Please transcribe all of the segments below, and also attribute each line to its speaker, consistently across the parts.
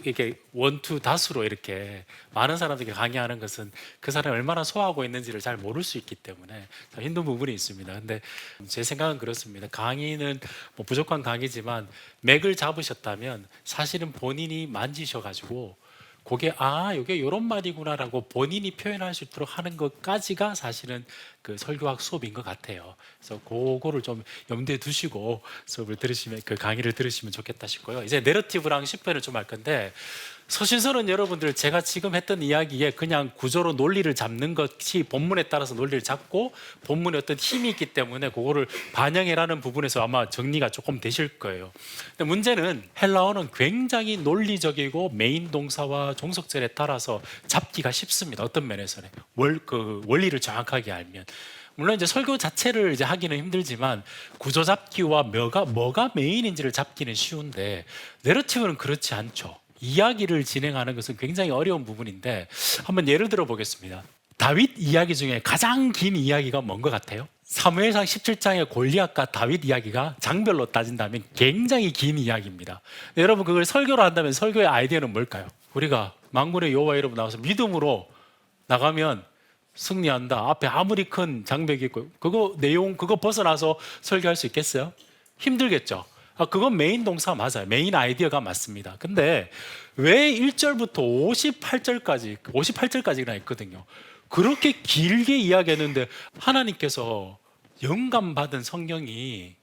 Speaker 1: 이게 원투 다수로 이렇게 많은 사람들에게 강의하는 것은 그 사람이 얼마나 소화하고 있는지를 잘 모를 수 있기 때문에 힘든 부분이 있습니다. 근데 제 생각은 그렇습니다. 강의는 뭐 부족한 강의지만 맥을 잡으셨다면 사실은 본인이 만지셔가지고 그게 이게 이런 말이구나라고 본인이 표현할 수 있도록 하는 것까지가 사실은 그 설교학 수업인 것 같아요. 그래서 그거를 좀 염두에 두시고 수업을 들으시면 그 강의를 들으시면 좋겠다 싶고요. 이제 내러티브랑 10편을 좀 할 건데 서신서는 여러분들 제가 지금 했던 이야기에 그냥 구조로 논리를 잡는 것이 본문에 따라서 논리를 잡고 본문에 어떤 힘이 있기 때문에 그거를 반영해라는 부분에서 아마 정리가 조금 되실 거예요. 근데 문제는 헬라어는 굉장히 논리적이고 메인 동사와 종속절에 따라서 잡기가 쉽습니다. 어떤 면에서는 원리를 정확하게 알면. 물론 이제 설교 자체를 이제 하기는 힘들지만 구조 잡기와 뭐가 메인인지를 잡기는 쉬운데 내러티브는 그렇지 않죠. 이야기를 진행하는 것은 굉장히 어려운 부분인데 한번 예를 들어 보겠습니다. 다윗 이야기 중에 가장 긴 이야기가 뭔 것 같아요? 사무엘상 17장의 골리앗과 다윗 이야기가 장별로 따진다면 굉장히 긴 이야기입니다. 여러분 그걸 설교로 한다면 설교의 아이디어는 뭘까요? 우리가 만군의 여호와 이름 나와서 믿음으로 나가면 승리한다. 앞에 아무리 큰 장벽이 있고 그거 벗어나서 설교할 수 있겠어요? 힘들겠죠. 그건 메인 동사 맞아요. 메인 아이디어가 맞습니다. 근데 왜 1절부터 58절까지나 있거든요. 그렇게 길게 이야기했는데 하나님께서 영감받은 성경이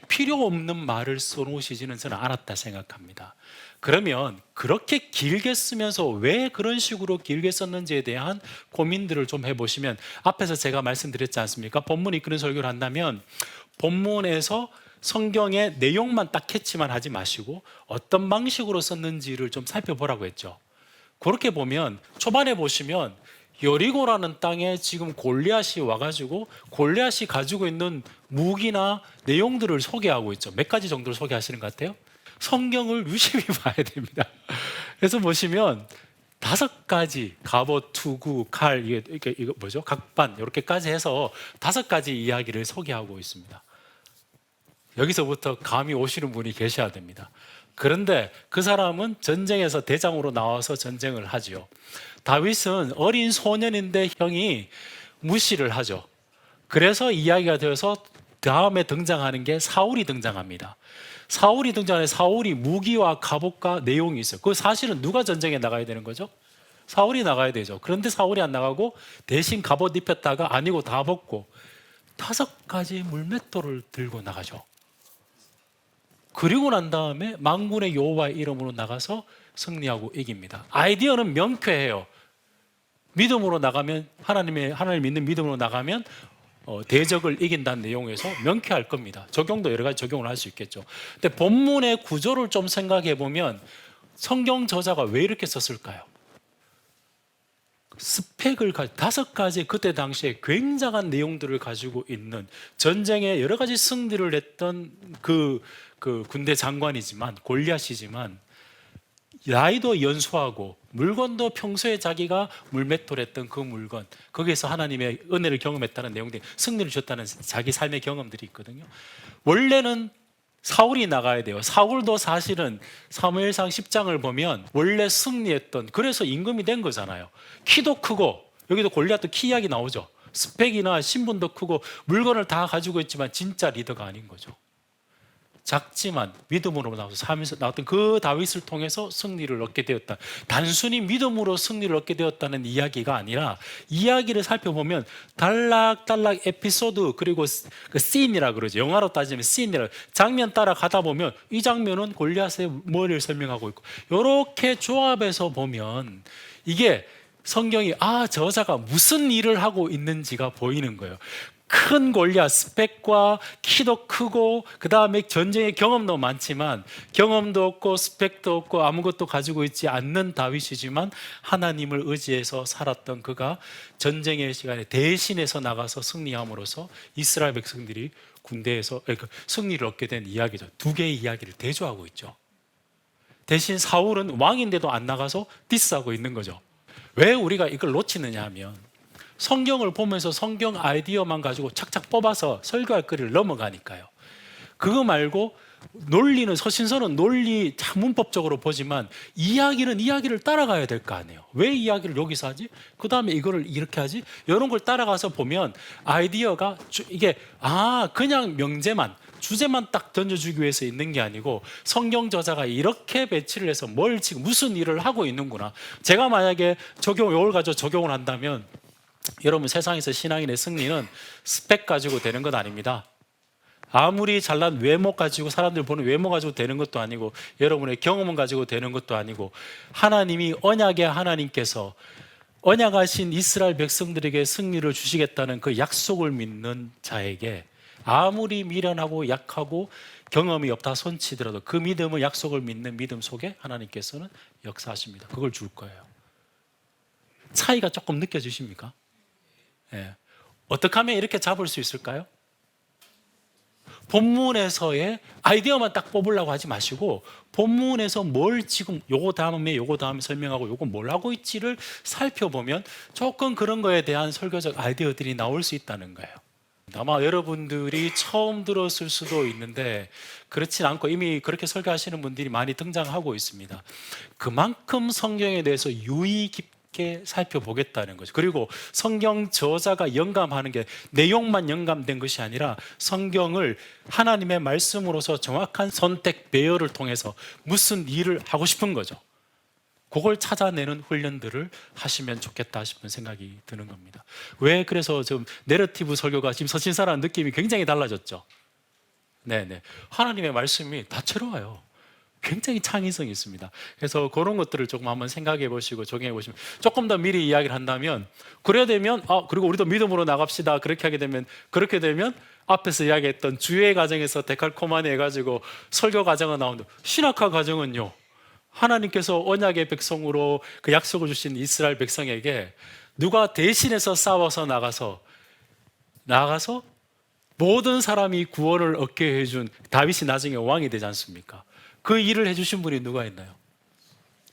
Speaker 1: 필요 없는 말을 써놓으시지는 저는 않았다 생각합니다. 그러면 그렇게 길게 쓰면서 왜 그런 식으로 길게 썼는지에 대한 고민들을 좀 해보시면 앞에서 제가 말씀드렸지 않습니까? 본문이 그런 설교를 한다면 본문에서 성경의 내용만 딱 캐치만 하지 마시고 어떤 방식으로 썼는지를 좀 살펴보라고 했죠. 그렇게 보면 초반에 보시면 여리고라는 땅에 지금 골리앗이 와가지고 골리앗이 가지고 있는 무기나 내용들을 소개하고 있죠. 몇 가지 정도를 소개하시는 것 같아요. 성경을 유심히 봐야 됩니다. 그래서 보시면 5가지 갑옷, 투구, 칼, 이거 뭐죠? 각반 이렇게까지 해서 5가지 이야기를 소개하고 있습니다. 여기서부터 감이 오시는 분이 계셔야 됩니다. 그런데 그 사람은 전쟁에서 대장으로 나와서 전쟁을 하죠. 다윗은 어린 소년인데 형이 무시를 하죠. 그래서 이야기가 되어서 다음에 등장하는 게 사울이 등장합니다. 사울이 등장하는 사울이 무기와 갑옷과 내용이 있어요. 그 사실은 누가 전쟁에 나가야 되는 거죠? 사울이 나가야 되죠. 그런데 사울이 안 나가고 대신 갑옷 입혔다가 아니고 다 벗고 5가지 물맷돌을 들고 나가죠. 그리고 난 다음에 만군의 여호와의 이름으로 나가서 승리하고 이깁니다. 아이디어는 명쾌해요. 믿음으로 나가면 하나님 믿는 믿음으로 나가면 대적을 이긴다는 내용에서 명쾌할 겁니다. 적용도 여러 가지 적용을 할 수 있겠죠. 근데 본문의 구조를 좀 생각해 보면 성경 저자가 왜 이렇게 썼을까요? 스펙을 5가지 그때 당시에 굉장한 내용들을 가지고 있는 전쟁에 여러 가지 승리를 했던 그 군대 장관이지만 골리앗이지만 나이도 연소하고 물건도 평소에 자기가 물맷돌했던 그 물건 거기에서 하나님의 은혜를 경험했다는 내용들이 승리를 줬다는 자기 삶의 경험들이 있거든요. 원래는 사울이 나가야 돼요. 사울도 사실은 사무엘상 10장을 보면 원래 승리했던 그래서 임금이 된 거잖아요. 키도 크고 여기도 골리앗도 키 이야기 나오죠. 스펙이나 신분도 크고 물건을 다 가지고 있지만 진짜 리더가 아닌 거죠. 작지만 믿음으로 나왔던 그 다윗을 통해서 승리를 얻게 되었다. 단순히 믿음으로 승리를 얻게 되었다는 이야기가 아니라 이야기를 살펴보면 단락단락 에피소드 그리고 그 씬이라 그러죠. 영화로 따지면 씬이라 장면 따라 가다 보면 이 장면은 골리앗의 머리를 설명하고 있고 이렇게 조합해서 보면 이게 성경이 저자가 무슨 일을 하고 있는지가 보이는 거예요. 큰 골리앗 스펙과 키도 크고 그 다음에 전쟁의 경험도 많지만 경험도 없고 스펙도 없고 아무것도 가지고 있지 않는 다윗이지만 하나님을 의지해서 살았던 그가 전쟁의 시간에 대신해서 나가서 승리함으로써 이스라엘 백성들이 군대에서 승리를 얻게 된 이야기죠. 2개의 이야기를 대조하고 있죠. 대신 사울은 왕인데도 안 나가서 디스하고 있는 거죠. 왜 우리가 이걸 놓치느냐 하면 성경을 보면서 성경 아이디어만 가지고 착착 뽑아서 설교할 거리를 넘어가니까요. 그거 말고 논리는 서신서는 논리 문법적으로 보지만 이야기는 이야기를 따라가야 될 거 아니에요. 왜 이야기를 여기서 하지? 그 다음에 이거를 이렇게 하지? 이런 걸 따라가서 보면 아이디어가 이게 그냥 명제만 주제만 딱 던져주기 위해서 있는 게 아니고 성경 저자가 이렇게 배치를 해서 뭘 지금 무슨 일을 하고 있는구나. 제가 만약에 이걸 가지고 적용을 한다면 여러분 세상에서 신앙인의 승리는 스펙 가지고 되는 것 아닙니다. 아무리 잘난 외모 가지고 사람들 보는 외모 가지고 되는 것도 아니고 여러분의 경험을 가지고 되는 것도 아니고 하나님이 언약의 하나님께서 언약하신 이스라엘 백성들에게 승리를 주시겠다는 그 약속을 믿는 자에게 아무리 미련하고 약하고 경험이 없다 손치더라도 그 믿음을 약속을 믿는 믿음 속에 하나님께서는 역사하십니다. 그걸 줄 거예요. 차이가 조금 느껴지십니까? 예. 어떻게 하면 이렇게 잡을 수 있을까요? 본문에서의 아이디어만 딱 뽑으려고 하지 마시고 본문에서 뭘 지금 요거 다음에 설명하고 요거 뭘 하고 있지를 살펴보면 조금 그런 거에 대한 설교적 아이디어들이 나올 수 있다는 거예요. 아마 여러분들이 처음 들었을 수도 있는데 그렇진 않고 이미 그렇게 설교하시는 분들이 많이 등장하고 있습니다. 그만큼 성경에 대해서 유의 깊게 살펴보겠다는 거죠. 그리고 성경 저자가 영감하는 게 내용만 영감된 것이 아니라 성경을 하나님의 말씀으로서 정확한 선택 배열을 통해서 무슨 일을 하고 싶은 거죠. 그걸 찾아내는 훈련들을 하시면 좋겠다 싶은 생각이 드는 겁니다. 왜 그래서 좀 내러티브 설교가 지금 서신사라는 느낌이 굉장히 달라졌죠. 네네. 하나님의 말씀이 다채로워요. 굉장히 창의성이 있습니다. 그래서 그런 것들을 조금 한번 생각해 보시고 적용해 보시면 조금 더 미리 이야기를 한다면 그래야 되면 그리고 우리도 믿음으로 나갑시다. 그렇게 되면 앞에서 이야기했던 주의 과정에서 데칼코마니 해가지고 설교 과정은 나오는데 신학화 과정은요. 하나님께서 언약의 백성으로 그 약속을 주신 이스라엘 백성에게 누가 대신해서 싸워서 나가서 모든 사람이 구원을 얻게 해준 다윗이 나중에 왕이 되지 않습니까? 그 일을 해주신 분이 누가 있나요?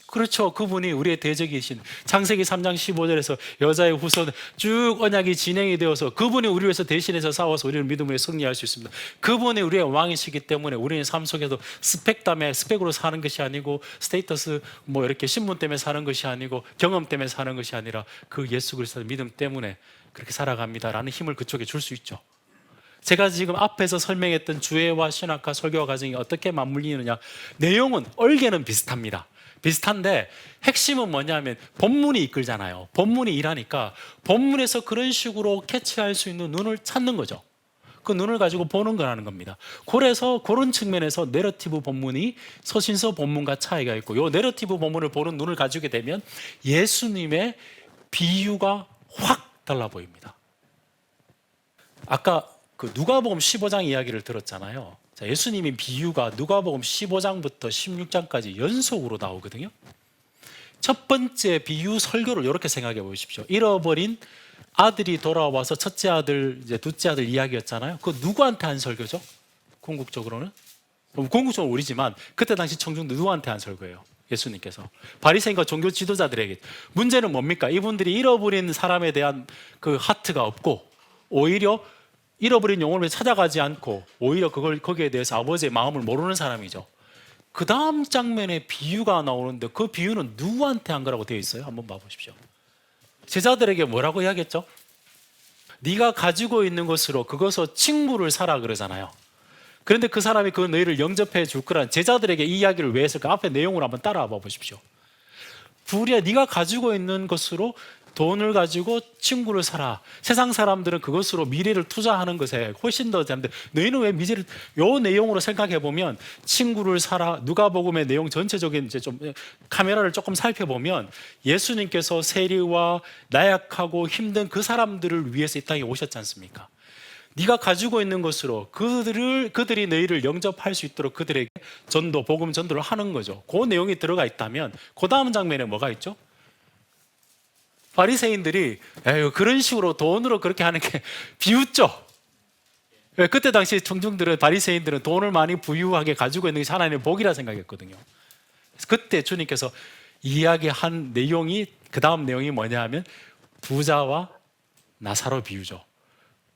Speaker 1: 그렇죠. 그분이 우리의 대적이신 창세기 3장 15절에서 여자의 후손 쭉 언약이 진행이 되어서 그분이 우리 위해서 대신해서 싸워서 우리를 믿음으로 승리할 수 있습니다. 그분이 우리의 왕이시기 때문에 우리의 삶 속에도 스펙으로 사는 것이 아니고 스테이터스 이렇게 신분 때문에 사는 것이 아니고 경험 때문에 사는 것이 아니라 그 예수 그리스도의 믿음 때문에 그렇게 살아갑니다라는 힘을 그쪽에 줄 수 있죠. 제가 지금 앞에서 설명했던 주애와 신학과 설교와 과정이 어떻게 맞물리느냐, 내용은 얼개는 비슷한데 핵심은 뭐냐면 본문이 이끌잖아요. 본문이 일하니까 본문에서 그런 식으로 캐치할 수 있는 눈을 찾는 거죠. 그 눈을 가지고 보는 거라는 겁니다. 그래서 그런 측면에서 내러티브 본문이 서신서 본문과 차이가 있고, 요 내러티브 본문을 보는 눈을 가지게 되면 예수님의 비유가 확 달라 보입니다. 아까 그 누가복음 15장 이야기를 들었잖아요. 자, 예수님의 비유가 누가복음 15장부터 16장까지 연속으로 나오거든요. 첫 번째 비유 설교를 이렇게 생각해 보십시오. 잃어버린 아들이 돌아와서 첫째 아들, 이제 둘째 아들 이야기였잖아요. 그 누구한테 한 설교죠? 궁극적으로는 우리지만 그때 당시 청중들 누구한테 한 설교예요? 예수님께서 바리새인과 종교 지도자들에게. 문제는 뭡니까? 이분들이 잃어버린 사람에 대한 그 하트가 없고 오히려 잃어버린 영혼을 찾아가지 않고 오히려 거기에 대해서 아버지의 마음을 모르는 사람이죠. 그 다음 장면에 비유가 나오는데 그 비유는 누구한테 한 거라고 되어 있어요? 한번 봐보십시오. 제자들에게 뭐라고 이야기했죠? 네가 가지고 있는 것으로 그것으로 친구를 사라 그러잖아요. 그런데 그 사람이 그 너희를 영접해 줄 거란 제자들에게 이 이야기를 왜 했을까? 앞에 내용을 한번 따라와 보십시오. 불이야, 네가 가지고 있는 것으로 돈을 가지고 친구를 사라. 세상 사람들은 그것으로 미래를 투자하는 것에 훨씬 더 잘하는데 너희는 왜 미래를, 요 내용으로 생각해 보면 친구를 사라. 누가복음의 내용 전체적인 이제 좀 카메라를 조금 살펴보면 예수님께서 세리와 나약하고 힘든 그 사람들을 위해서 이 땅에 오셨지 않습니까? 네가 가지고 있는 것으로 그들이 너희를 영접할 수 있도록 그들에게 복음 전도를 하는 거죠. 그 내용이 들어가 있다면 그 다음 장면에 뭐가 있죠? 바리새인들이 그런 식으로 돈으로 그렇게 하는 게 비웃죠. 그때 당시 청중들은, 바리새인들은 돈을 많이 부유하게 가지고 있는 것이 하나님의 복이라 생각했거든요. 그때 주님께서 이야기한 내용이, 그 다음 내용이 뭐냐 하면 부자와 나사로 비유죠.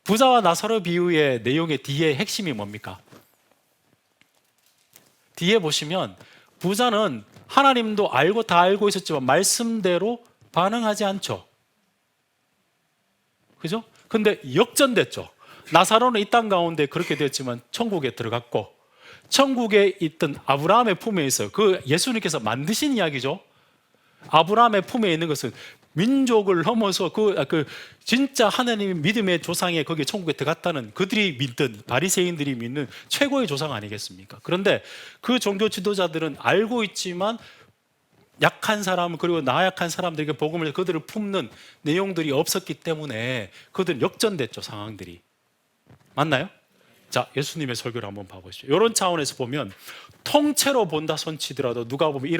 Speaker 1: 부자와 나사로 비유의 내용의 뒤에 핵심이 뭡니까? 뒤에 보시면 부자는 하나님도 알고 다 알고 있었지만 말씀대로 반응하지 않죠. 그죠? 근데 역전됐죠. 나사로는 이 땅 가운데 그렇게 됐지만 천국에 들어갔고, 천국에 있던 아브라함의 품에 있어요. 그 예수님께서 만드신 이야기죠. 아브라함의 품에 있는 것은 민족을 넘어서 진짜 하나님 믿음의 조상에 거기에 천국에 들어갔다는, 그들이 믿던, 바리새인들이 믿는 최고의 조상 아니겠습니까? 그런데 그 종교 지도자들은 알고 있지만 약한 사람, 그리고 나약한 사람들에게 복음을, 그들을 품는 내용들이 없었기 때문에 그들은 역전됐죠, 상황들이. 맞나요? 자, 예수님의 설교를 한번 봐보시죠. 이런 차원에서 보면 통째로 본다 손치더라도 누가 보면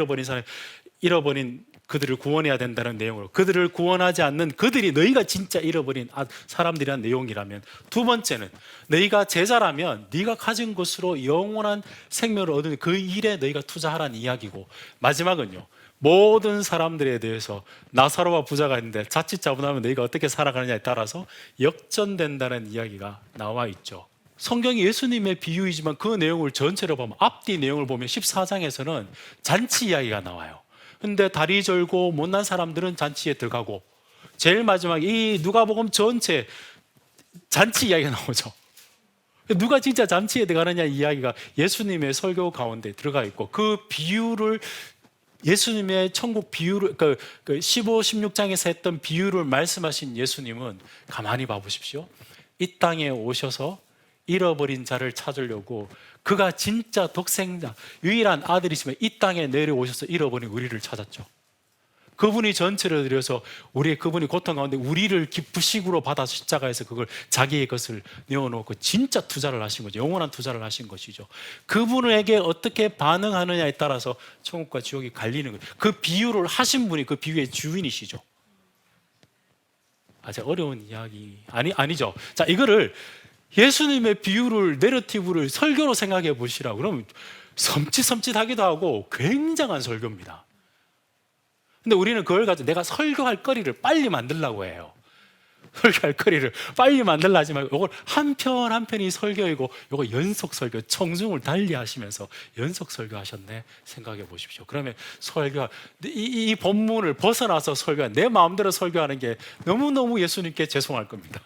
Speaker 1: 잃어버린 그들을 구원해야 된다는 내용으로, 그들을 구원하지 않는 그들이 너희가 진짜 잃어버린 사람들이란 내용이라면, 두 번째는 너희가 제자라면 네가 가진 것으로 영원한 생명을 얻는 그 일에 너희가 투자하라는 이야기고, 마지막은요, 모든 사람들에 대해서 나사로와 부자가 있는데 자칫 잘못하면 너희가 어떻게 살아가느냐에 따라서 역전된다는 이야기가 나와 있죠. 성경이 예수님의 비유이지만 그 내용을 전체로 보면, 앞뒤 내용을 보면 14장에서는 잔치 이야기가 나와요. 근데 다리 절고 못난 사람들은 잔치에 들어가고, 제일 마지막에 이 누가복음 전체 잔치 이야기가 나오죠. 누가 진짜 잔치에 들어가느냐 이야기가 예수님의 설교 가운데 들어가 있고, 그 비유를, 예수님의 천국 비유를, 15, 16장에서 했던 비유를 말씀하신 예수님은 가만히 봐보십시오. 이 땅에 오셔서 잃어버린 자를 찾으려고, 그가 진짜 독생자 유일한 아들이시면 이 땅에 내려오셔서 잃어버린 우리를 찾았죠. 그분이 전체를 들여서 그분이 고통 가운데 우리를 기쁘식으로 받아 십자가에서 그걸 자기의 것을 내어놓고 진짜 투자를 하신 거죠. 영원한 투자를 하신 것이죠. 그분에게 어떻게 반응하느냐에 따라서 천국과 지옥이 갈리는 거예요. 그 비유를 하신 분이 그 비유의 주인이시죠. 아주 어려운 이야기 아니죠. 자, 이거를 예수님의 비유를, 내러티브를 설교로 생각해 보시라고 그러면 섬찟섬찟하기도 하고 굉장한 설교입니다. 근데 우리는 그걸 가지고 내가 설교할 거리를 빨리 만들려고 해요. 설교할 거리를 빨리 만들려 하지 말고 이걸 한 편 한 편이 설교이고, 이거 연속 설교, 청중을 달리 하시면서 연속 설교하셨네 생각해 보십시오. 그러면 이 본문을 벗어나서 내 마음대로 설교하는 게 너무너무 예수님께 죄송할 겁니다.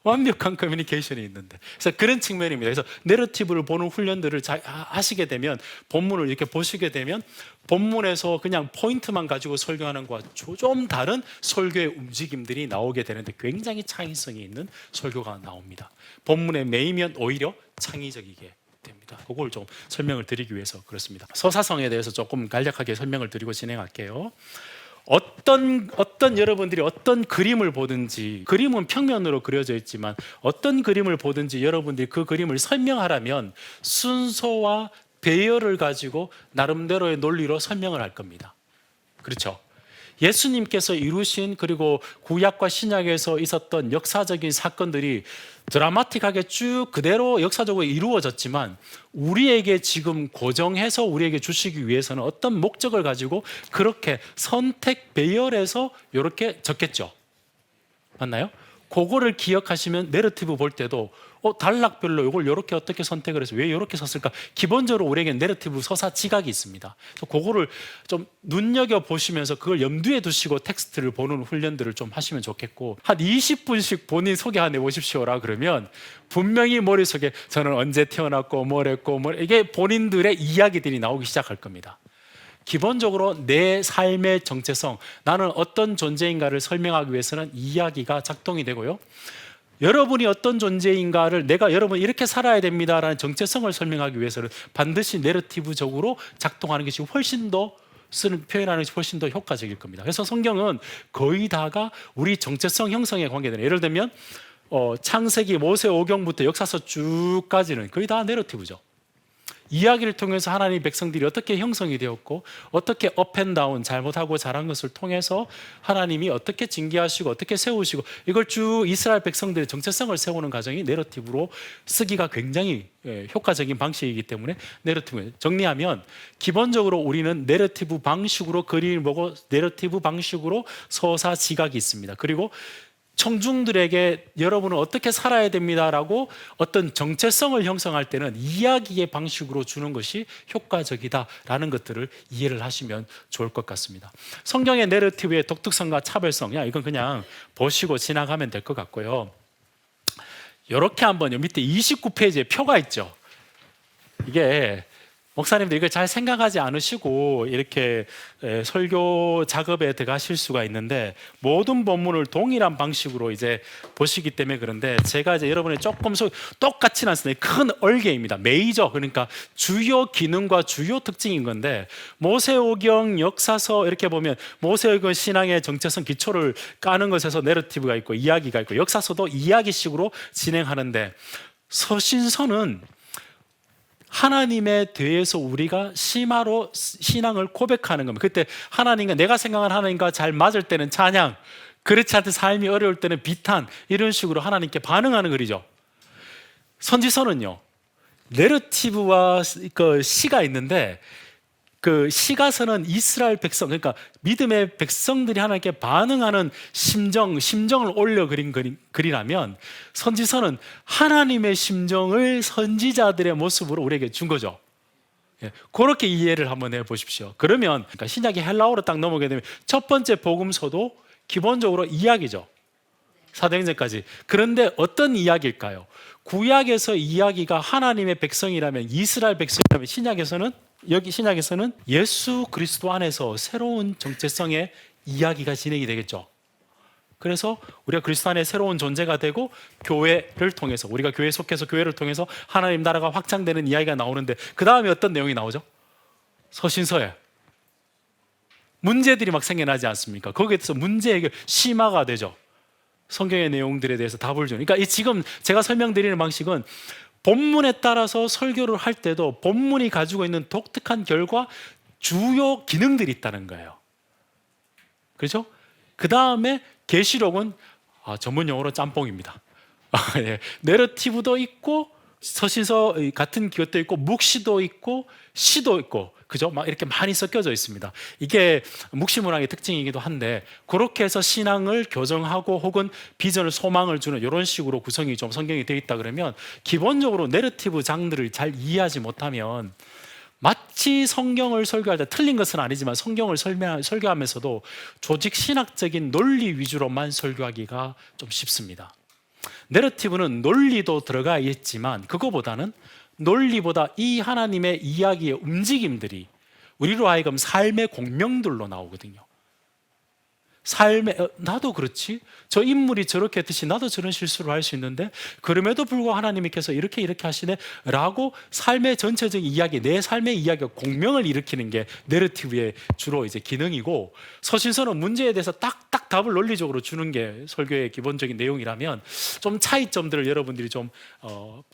Speaker 1: 완벽한 커뮤니케이션이 있는데, 그래서 그런 측면입니다. 그래서 내러티브를 보는 훈련들을 잘 하시게 되면, 본문을 이렇게 보시게 되면 본문에서 그냥 포인트만 가지고 설교하는 것과 좀 다른 설교의 움직임들이 나오게 되는데, 굉장히 창의성이 있는 설교가 나옵니다. 본문에 매이면 오히려 창의적이게 됩니다. 그걸 좀 설명을 드리기 위해서 그렇습니다. 서사성에 대해서 조금 간략하게 설명을 드리고 진행할게요. 어떤 여러분들이 어떤 그림을 보든지, 그림은 평면으로 그려져 있지만 어떤 그림을 보든지 여러분들이 그 그림을 설명하라면 순서와 배열을 가지고 나름대로의 논리로 설명을 할 겁니다. 그렇죠? 예수님께서 이루신, 그리고 구약과 신약에서 있었던 역사적인 사건들이 드라마틱하게 쭉 그대로 역사적으로 이루어졌지만, 우리에게 지금 고정해서 우리에게 주시기 위해서는 어떤 목적을 가지고 그렇게 선택 배열해서 이렇게 적겠죠. 맞나요? 그거를 기억하시면 내러티브 볼 때도 단락별로 이걸 이렇게 어떻게 선택을 해서 왜 이렇게 썼을까? 기본적으로 우리에게 내러티브 서사 지각이 있습니다. 그래서 그거를 좀 눈여겨보시면서 그걸 염두에 두시고 텍스트를 보는 훈련들을 좀 하시면 좋겠고, 한 20분씩 본인 소개 한번 해보십시오라 그러면 분명히 머릿속에 저는 언제 태어났고 뭐랬고 이게 본인들의 이야기들이 나오기 시작할 겁니다. 기본적으로 내 삶의 정체성, 나는 어떤 존재인가를 설명하기 위해서는 이야기가 작동이 되고요, 여러분이 어떤 존재인가를, 여러분 이렇게 살아야 됩니다라는 정체성을 설명하기 위해서는 반드시 내러티브적으로 작동하는 것이 훨씬 더 표현하는 것이 훨씬 더 효과적일 겁니다. 그래서 성경은 거의 다가 우리 정체성 형성에 관계되는, 예를 들면 창세기 모세오경부터 역사서 쭉까지는 거의 다 내러티브죠. 이야기를 통해서 하나님의 백성들이 어떻게 형성이 되었고, 어떻게 업앤다운, 잘못하고 잘한 것을 통해서 하나님이 어떻게 징계하시고 어떻게 세우시고, 이걸 쭉 이스라엘 백성들의 정체성을 세우는 과정이 내러티브로 쓰기가 굉장히 효과적인 방식이기 때문에 내러티브. 정리하면 기본적으로 우리는 내러티브 방식으로 그림을 보고 내러티브 방식으로 서사 지각이 있습니다. 그리고 청중들에게 여러분은 어떻게 살아야 됩니다라고 어떤 정체성을 형성할 때는 이야기의 방식으로 주는 것이 효과적이다라는 것들을 이해를 하시면 좋을 것 같습니다. 성경의 내러티브의 독특성과 차별성, 이건 그냥 보시고 지나가면 될 것 같고요. 이렇게 한번 밑에 29페이지에 표가 있죠. 이게 목사님들 이걸 잘 생각하지 않으시고 이렇게 설교 작업에 들어가실 수가 있는데, 모든 본문을 동일한 방식으로 이제 보시기 때문에 그런데, 제가 이제 여러분의 조금 똑같지는 않습니다. 큰 얼개입니다. 메이저, 그러니까 주요 기능과 주요 특징인 건데, 모세오경, 역사서 이렇게 보면 모세오경 신앙의 정체성 기초를 까는 것에서 내러티브가 있고 이야기가 있고, 역사서도 이야기식으로 진행하는데, 서신서는 하나님에 대해서 우리가 심화로 신앙을 고백하는 겁니다. 그때 하나님과, 내가 생각하는 하나님과 잘 맞을 때는 찬양, 그렇지 않든 삶이 어려울 때는 비탄, 이런 식으로 하나님께 반응하는 글이죠. 선지서는요, 내러티브와 그 시가 있는데, 그 시가서는 이스라엘 백성, 그러니까 믿음의 백성들이 하나님께 반응하는 심정을 올려 그린 글이라면, 선지서는 하나님의 심정을 선지자들의 모습으로 우리에게 준 거죠. 그렇게 이해를 한번 해보십시오. 그러면 그러니까 신약의 헬라어로 딱 넘어가게 되면 첫 번째 복음서도 기본적으로 이야기죠. 사도행전까지. 그런데 어떤 이야기일까요? 구약에서 이야기가 하나님의 백성이라면, 이스라엘 백성이라면, 신약에서는 예수 그리스도 안에서 새로운 정체성의 이야기가 진행이 되겠죠. 그래서 우리가 그리스도 안에 새로운 존재가 되고, 교회를 통해서, 우리가 교회에 속해서 교회를 통해서 하나님 나라가 확장되는 이야기가 나오는데, 그 다음에 어떤 내용이 나오죠? 서신서에 문제들이 막 생겨나지 않습니까? 거기에 대해서 문제 해결, 심화가 되죠. 성경의 내용들에 대해서 답을 주는. 그러니까 지금 제가 설명드리는 방식은 본문에 따라서 설교를 할 때도 본문이 가지고 있는 독특한 결과, 주요 기능들이 있다는 거예요. 그렇죠? 그 다음에 계시록은 전문 용어로 짬뽕입니다. 내러티브도 있고, 서신서 같은 것도 있고, 묵시도 있고, 시도 있고, 그죠? 막 이렇게 많이 섞여져 있습니다. 이게 묵시 문학의 특징이기도 한데, 그렇게 해서 신앙을 교정하고 혹은 비전을, 소망을 주는 이런 식으로 구성이 좀 성경이 되어 있다 그러면, 기본적으로 내러티브 장르를 잘 이해하지 못하면 마치 성경을 설교할 때, 틀린 것은 아니지만 성경을 설교하면서도 조직 신학적인 논리 위주로만 설교하기가 좀 쉽습니다. 내러티브는 논리도 들어가 있지만, 그거보다는 논리보다 이 하나님의 이야기의 움직임들이 우리로 하여금 삶의 공명들로 나오거든요. 나도 그렇지, 저 인물이 저렇게 했듯이 나도 저런 실수를 할 수 있는데, 그럼에도 불구하고 하나님께서 이렇게 하시네 라고 삶의 전체적인 이야기, 내 삶의 이야기가 공명을 일으키는 게 내러티브의 주로 이제 기능이고, 서신서는 문제에 대해서 딱딱 답을 논리적으로 주는 게 설교의 기본적인 내용이라면, 좀 차이점들을 여러분들이 좀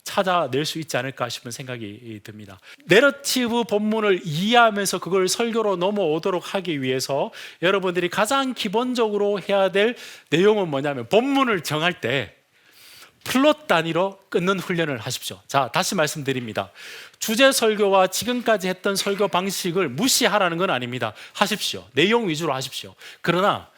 Speaker 1: 찾아낼 수 있지 않을까 싶은 생각이 듭니다. 내러티브 본문을 이해하면서 그걸 설교로 넘어오도록 하기 위해서 여러분들이 가장 기본적으로 해야 될 내용은 뭐냐면, 본문을 정할 때 플롯 단위로 끊는 훈련을 하십시오. 자, 다시 말씀드립니다. 주제 설교와 지금까지 했던 설교 방식을 무시하라는 건 아닙니다. 하십시오. 내용 위주로 하십시오. 그러나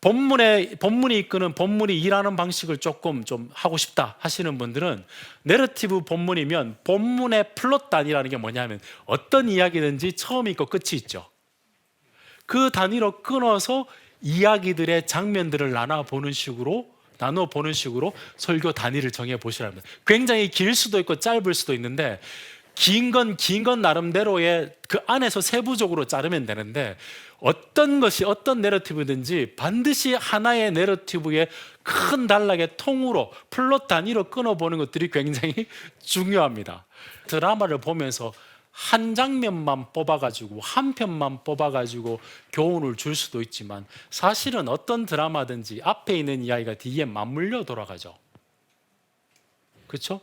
Speaker 1: 본문이 이끄는, 본문이 일하는 방식을 조금 좀 하고 싶다 하시는 분들은, 내러티브 본문이면 본문의 플롯 단위라는 게 뭐냐면, 어떤 이야기든지 처음이 있고 끝이 있죠. 그 단위로 끊어서 이야기들의 장면들을 나눠 보는 식으로 설교 단위를 정해 보시라는 거예요. 굉장히 길 수도 있고 짧을 수도 있는데, 긴 건 나름대로의 그 안에서 세부적으로 자르면 되는데, 어떤 내러티브든지 반드시 하나의 내러티브의 큰 단락의 통으로, 플롯 단위로 끊어보는 것들이 굉장히 중요합니다. 드라마를 보면서 한 장면만 뽑아가지고, 한 편만 뽑아가지고 교훈을 줄 수도 있지만, 사실은 어떤 드라마든지 앞에 있는 이야기가 뒤에 맞물려 돌아가죠. 그렇죠?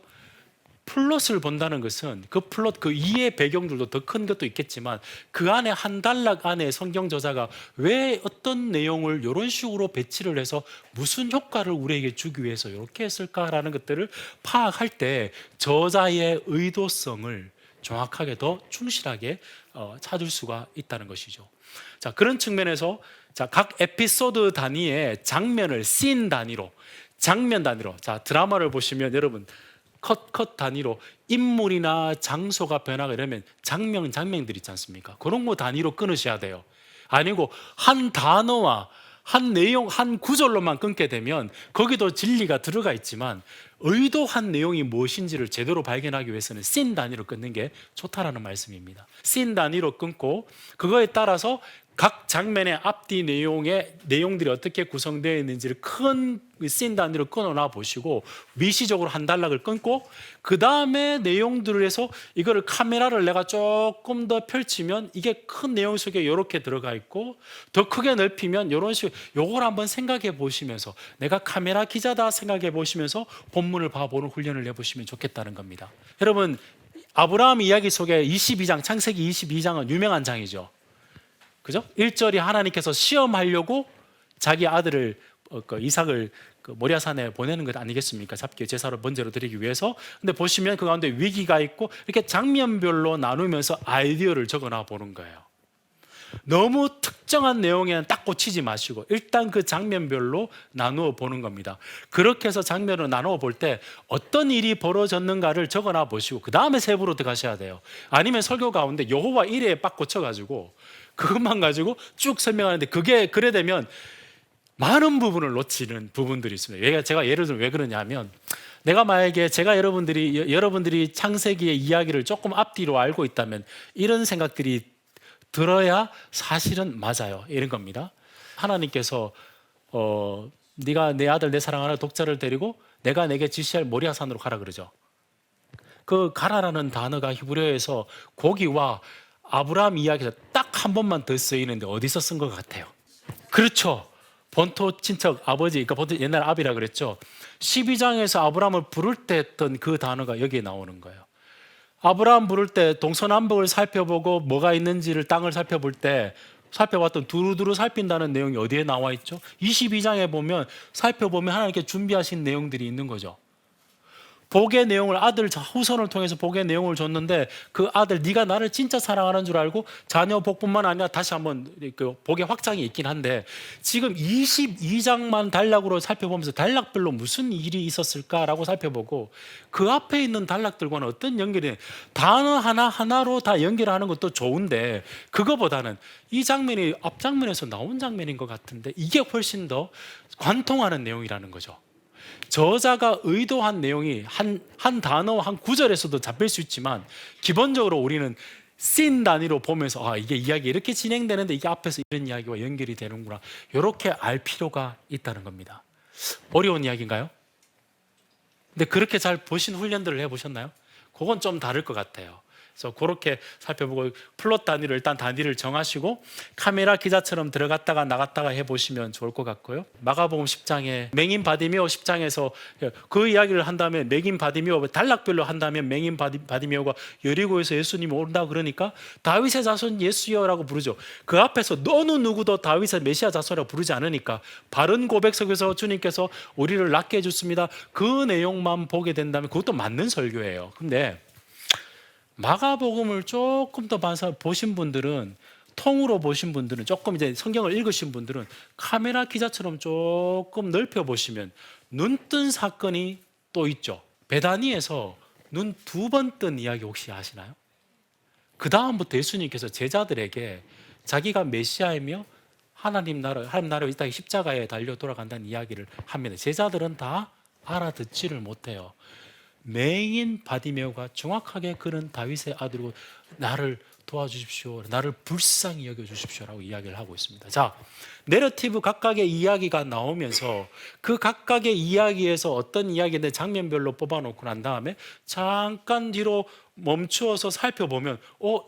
Speaker 1: 플롯을 본다는 것은 그 플롯, 그 이해 배경들도 더 큰 것도 있겠지만, 그 안에 한 단락 안에 성경 저자가 왜 어떤 내용을 이런 식으로 배치를 해서 무슨 효과를 우리에게 주기 위해서 이렇게 했을까라는 것들을 파악할 때 저자의 의도성을 정확하게 더 충실하게 찾을 수가 있다는 것이죠. 자, 그런 측면에서 자, 각 에피소드 단위의 장면을 씬 단위로, 장면 단위로, 자, 드라마를 보시면 여러분 컷 단위로 인물이나 장소가 변화가 이러면 장면들 있지 않습니까? 그런 거 단위로 끊으셔야 돼요. 아니고 한 단어와 한 내용, 한 구절로만 끊게 되면 거기도 진리가 들어가 있지만 의도한 내용이 무엇인지를 제대로 발견하기 위해서는 씬 단위로 끊는 게 좋다라는 말씀입니다. 씬 단위로 끊고 그거에 따라서 각 장면의 앞뒤 내용들이 어떻게 구성되어 있는지를 큰 씬 단위로 끊어놔 보시고 미시적으로 한 단락을 끊고 그 다음에 내용들을 해서 이거를 카메라를 내가 조금 더 펼치면 이게 큰 내용 속에 이렇게 들어가 있고 더 크게 넓히면 이런 식으로 요걸 한번 생각해 보시면서 내가 카메라 기자다 생각해 보시면서 본문을 봐보는 훈련을 해보시면 좋겠다는 겁니다. 여러분, 아브라함 이야기 속에 22장, 창세기 22장은 유명한 장이죠. 그죠? 1절이 하나님께서 시험하려고 자기 아들을 이삭을 모리아산에 보내는 것 아니겠습니까? 잡기 제사로 번제로 드리기 위해서. 근데 보시면 그 가운데 위기가 있고 이렇게 장면별로 나누면서 아이디어를 적어놔 보는 거예요. 너무 특정한 내용에는 딱 꽂히지 마시고 일단 그 장면별로 나누어 보는 겁니다. 그렇게 해서 장면을 나누어 볼 때 어떤 일이 벌어졌는가를 적어놔 보시고 그 다음에 세부로 들어가셔야 돼요. 아니면 설교 가운데 여호와 이레에 빡 꽂혀가지고 그것만 가지고 쭉 설명하는데 그게 그래 되면 많은 부분을 놓치는 부분들이 있습니다. 제가 예를 들면 왜 그러냐면 내가 만약에 제가 여러분들이 창세기의 이야기를 조금 앞뒤로 알고 있다면 이런 생각들이 들어야 사실은 맞아요. 이런 겁니다. 하나님께서 네가 내 아들 내 사랑하는 독자를 데리고 내가 내게 지시할 모리아산으로 가라 그러죠. 그 가라라는 단어가 히브리어에서 고기와 아브라함 이야기에서 딱 한 번만 더 쓰이는데 어디서 쓴 것 같아요? 그렇죠. 본토 친척 아버지, 그러니까 본토 옛날 아비라 그랬죠. 12장에서 아브라함을 부를 때 했던 그 단어가 여기에 나오는 거예요. 아브라함 부를 때 동서남북을 살펴보고 뭐가 있는지를 땅을 살펴볼 때 살펴봤던 두루두루 살핀다는 내용이 어디에 나와 있죠? 22장에 보면 살펴보면 하나님께 준비하신 내용들이 있는 거죠. 복의 내용을 아들 후손을 통해서 복의 내용을 줬는데 그 아들 네가 나를 진짜 사랑하는 줄 알고 자녀 복뿐만 아니라 다시 한번 그 복의 확장이 있긴 한데 지금 22장만 단락으로 살펴보면서 단락별로 무슨 일이 있었을까라고 살펴보고 그 앞에 있는 단락들과는 어떤 연결이 단어 하나하나로 다 연결하는 것도 좋은데 그거보다는 이 장면이 앞장면에서 나온 장면인 것 같은데 이게 훨씬 더 관통하는 내용이라는 거죠. 저자가 의도한 내용이 한 단어, 한 구절에서도 잡힐 수 있지만 기본적으로 우리는 씬 단위로 보면서 이게 이야기 이렇게 진행되는데 이게 앞에서 이런 이야기와 연결이 되는구나 이렇게 알 필요가 있다는 겁니다. 어려운 이야기인가요? 근데 그렇게 잘 보신 훈련들을 해보셨나요? 그건 좀 다를 것 같아요. 그래서 그렇게 살펴보고 플롯 단위를 일단 단위를 정하시고 카메라 기자처럼 들어갔다가 나갔다가 해보시면 좋을 것 같고요. 마가복음 10장에 맹인 바디메오 10장에서 그 이야기를 한다면 맹인 바디메오 단락별로 한다면 맹인 바디메오가 여리고에서 예수님이 온다 그러니까 다윗의 자손 예수여라고 부르죠. 그 앞에서 어느 누구도 다윗의 메시아 자손이라고 부르지 않으니까 바른 고백 속에서 주님께서 우리를 낫게 해줬습니다. 그 내용만 보게 된다면 그것도 맞는 설교예요. 근데 마가복음을 조금 더 보신 분들은 통으로 보신 분들은 조금 이제 성경을 읽으신 분들은 카메라 기자처럼 조금 넓혀 보시면 눈 뜬 사건이 또 있죠. 베다니에서 눈 2번 뜬 이야기 혹시 아시나요? 그 다음부터 예수님께서 제자들에게 자기가 메시아이며 하나님 나라에 있다 십자가에 달려 돌아간다는 이야기를 합니다. 제자들은 다 알아듣지를 못해요. 맹인 바디메오가 정확하게 그는 다윗의 아들이고 나를 도와주십시오, 나를 불쌍히 여겨주십시오라고 이야기를 하고 있습니다. 자, 내러티브 각각의 이야기가 나오면서 그 각각의 이야기에서 어떤 이야기인데 장면별로 뽑아놓고 난 다음에 잠깐 뒤로 멈추어서 살펴보면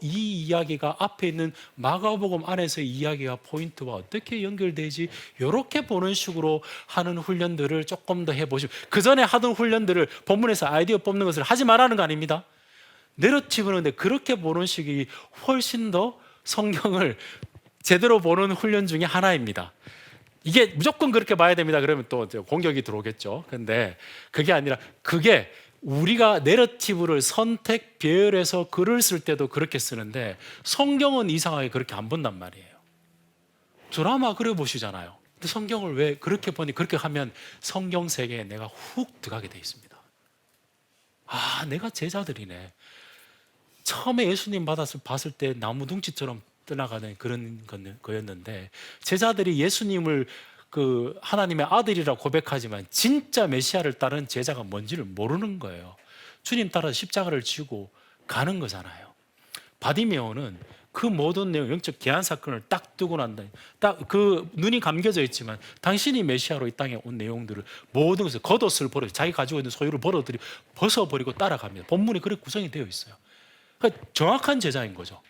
Speaker 1: 이 이야기가 앞에 있는 마가복음 안에서의 이야기와 포인트와 어떻게 연결되지? 이렇게 보는 식으로 하는 훈련들을 조금 더 해보시면 그 전에 하던 훈련들을 본문에서 아이디어 뽑는 것을 하지 말라는 거 아닙니다. 내러티브는 근데 그렇게 보는 식이 훨씬 더 성경을 제대로 보는 훈련 중에 하나입니다. 이게 무조건 그렇게 봐야 됩니다. 그러면 또 공격이 들어오겠죠. 근데 그게 아니라 그게 우리가 내러티브를 선택, 배열해서 글을 쓸 때도 그렇게 쓰는데 성경은 이상하게 그렇게 안 본단 말이에요. 드라마 그려보시잖아요. 근데 성경을 왜 그렇게 보니 그렇게 하면 성경 세계에 내가 훅 들어가게 돼 있습니다. 아, 내가 제자들이네. 처음에 예수님 봤을 때 나무둥치처럼 떠나가는 그런 거였는데, 제자들이 예수님을 그 하나님의 아들이라 고백하지만 진짜 메시아를 따른 제자가 뭔지를 모르는 거예요. 주님 따라 십자가를 지고 가는 거잖아요. 바디메오는 그 모든 내용, 영적 계한 사건을 딱 뜨고 난 다음에 딱 그 눈이 감겨져 있지만 당신이 메시아로 이 땅에 온 내용들을 모든 것을 겉옷을 버려 자기 가지고 있는 소유를 벗어버리고 따라갑니다. 본문이 그렇게 구성이 되어 있어요. 그러니까 정확한 제자인 거죠.